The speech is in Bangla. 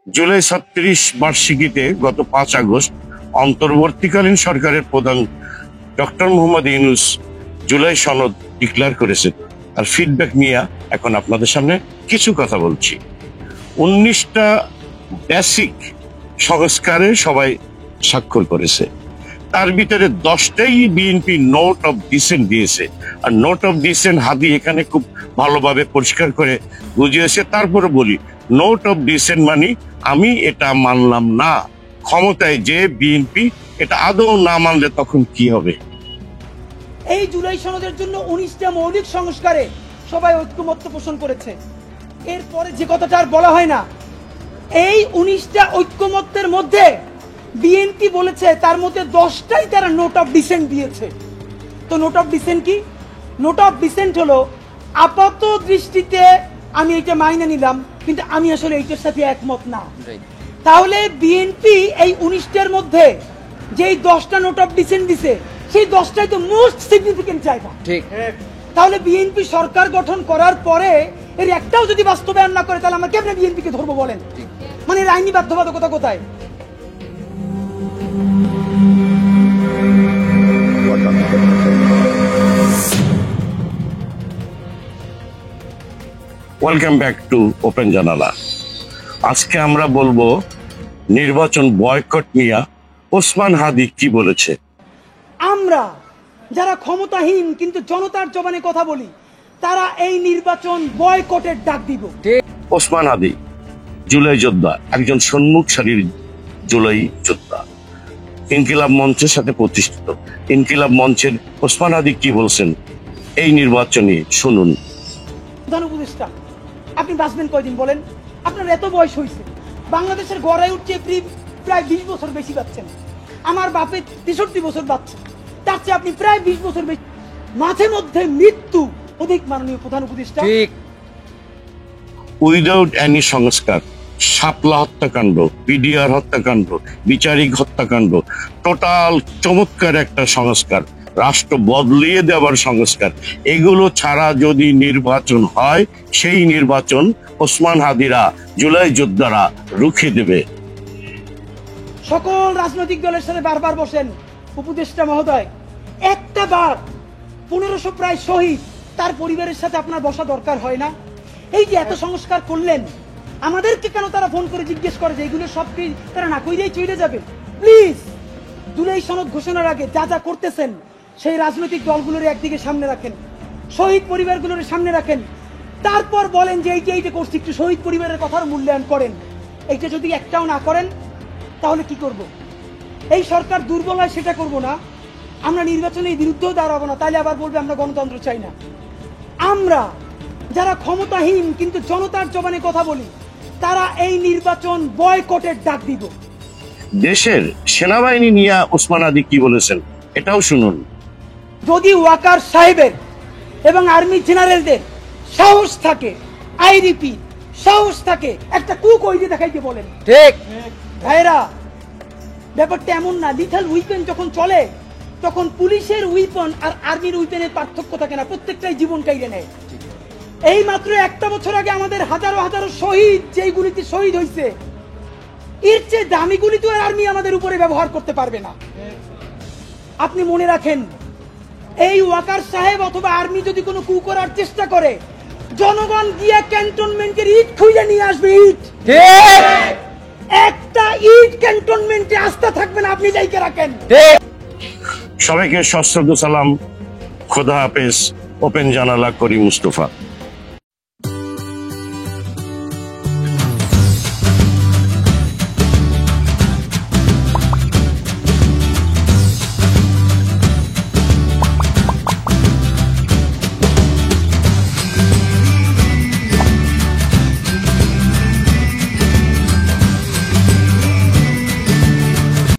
জুলাই ৩৬ বার্ষিকীতে গত ৫ আগস্ট অন্তর্বর্তীকালীন সরকারের প্রধান ডক্টর মোহাম্মদ ইউনূস জুলাই সনদ ডিক্লেয়ার করেছেন। আর ফিডব্যাক নিয়ে এখন আপনাদের সামনে কিছু কথা বলছি। ১৯টা বেসিক সংস্কারে সবাই স্বাক্ষর করেছে, তার ভিতরে 10টাই বিএনপি নোট অফ ডিসেন্ট দিয়েছে। আর নোট অফ ডিসেন্ট হাদি এখানে খুব ভালোভাবে পরিষ্কার করে বুঝিয়েছে। তারপরে বলি, নোট অফ ডিসেন্ট মানে আমি এটা মানলাম না, ক্ষমতায় যে বিএনপি এটা আদৌ না মানলে তখন কি হবে। এই জুলাই সনদের জন্য 19টা মৌলিক সংস্কারে সবাই ঐক্যমত্য পোষণ করেছে। এরপরে যে কথাটা আর বলা হয় না, এই 19টা ঐক্যমত্যের মধ্যে বিএনপি বলেছে তার মধ্যে 10টাই তারা নোট অফ ডিসেন্ট দিয়েছে। তো নোট অফ ডিসেন্ট কি? নোট অফ ডিসেন্ট হলো আপাত দৃষ্টিতে আমি এটা মাইনে নিলাম, কিন্তু আমি আসলে এইটার সাথে একমত না। তাহলে বিএনপি এই 19টার মধ্যে যেই 10টা নোট অফ ডিসেন্ট দিছে, সেই 10টাই তো মোস্ট সিগনিফিকেন্ট জায়গা। ঠিক। তাহলে বিএনপি সরকার গঠন করার পরে এর একটাও যদি বাস্তবায়ন না করে, তাহলে আমরা কেমনে বিএনপি কে ধরবো বলেন? মানে এর আইনি বাধ্যবাধকতা কোথায়? ওয়েলকাম ব্যাক টু ওপেন জানালা। আজকে আমরা বলবো নির্বাচন বয়কট নিয়ে ওসমান হাদি কি বলেছে। আমরা যারা ক্ষমতাহীন কিন্তু জনতার জবানে কথা বলি, তারা এই নির্বাচন বয়কটের ডাক দিব। ওসমান হাদি জুলাই যোদ্ধা, একজন সম্মুখ সারির জুলাই যোদ্ধা, ইনকিলাব মঞ্চের সাথে প্রতিষ্ঠিত। ইনকিলাব মঞ্চের ওসমান হাদি কি বলছেন এই নির্বাচনে শুনুন। প্রধান উপদেষ্টা, আপনি বাঁচবেন কয়দিন বলেন? আপনার এত বয়স হয়েছে, বাংলাদেশের গড়ায় উঠছে প্রায় 20 বছর বেশি পাচ্ছেন। আমার বাপে 63 বছর পাচ্ছে, তার চেয়ে আপনি প্রায় 20 বছর বেশি। মাঝে মধ্যে মৃত্যু অধিক, মাননীয় প্রধান উপদেষ্টা। উইদাউট এনি সংস্কার, শাপলা হত্যাকাণ্ড, পিডিআর হত্যাকাণ্ড, বিচারিক হত্যাকাণ্ড, টোটাল চমৎকার একটা সংস্কার, রাষ্ট্র বদলিয়ে দেওয়ার সংস্কার, এগুলো ছাড়া যদি নির্বাচন হয়, সেই নির্বাচন ওসমান হাদিরা, জুলাই যোদ্ধারা রুখে দেবে। সকল রাজনৈতিক দলের সাথে বারবার বসেন উপদেষ্টা মহোদয়, একটা বার 1500 প্রায় শহীদ, তার পরিবারের সাথে আপনার বসা দরকার হয় না? এই যে এত সংস্কার করলেন, আমাদেরকে কেন তারা ফোন করে জিজ্ঞেস করে যে এইগুলো সব কি তারা না কইলেই চলে যাবে? প্লিজ, জুলাই সনদ ঘোষণার আগে যা যা করতেছেন সেই রাজনৈতিক দলগুলোর একদিকে সামনে রাখেন, শহীদ পরিবারগুলোর সামনে রাখেন, তারপর বলেন যে এইটা করছি, একটু শহীদ পরিবারের কথার মূল্যায়ন করেন। এইটা যদি একটাও না করেন, তাহলে কি করব? এই সরকার দুর্বল হয় সেটা করব না, আমরা নির্বাচনের বিরুদ্ধেও দাঁড়াবো না, তাইলে আবার বলবে আমরা গণতন্ত্র চাই না। আমরা যারা ক্ষমতাহীন কিন্তু জনতার জবানে কথা বলি, তারা এই নির্বাচন বয়কটের ডাক দিব। দেশের সেনাবাহিনী নিয়ে ওসমান হাদি কি বলেছেন এটাও শুনুন। যদি ওয়াকার সাহেবের এবং আর্মি জেনারেলদের সাহস থাকে, আই রিপিট, সাহস থাকে, একটা কুক ওই যে দেখাইতে বলেন। ঠিক ভাইরা, ব্যাপারটা এমন না। লিথাল উইপেন যখন চলে, তখন পুলিশের উইপন আর আর্মির উইপেনের পার্থক্য থাকে না, প্রত্যেকটাই জীবন কাইড়ে নেয়। এই মাত্র একটা বছর আগে আমাদের হাজারো হাজারো শহীদ যেই গুলিতে শহীদ হয়েছে, এর চেয়ে দামি গুলি তো আর আর্মি আমাদের উপরে ব্যবহার করতে পারবে না। আপনি মনে রাখেন, এই ওয়াকার সাহেব অথবা আর্মি যদি কোনো কু করার চেষ্টা করে, জনগণ গিয়া ক্যান্টনমেন্টের ইট খুঁজে নিয়ে আসবে। ইট, একটা ইট ক্যান্টনমেন্টে আস্থা থাকবে না, আপনি যাইকে রাখেন। সবাইকে সশ্রদ্ধ সালাম, খোদা হাফেজ। ওপেন জানালা, করি মুস্তফা।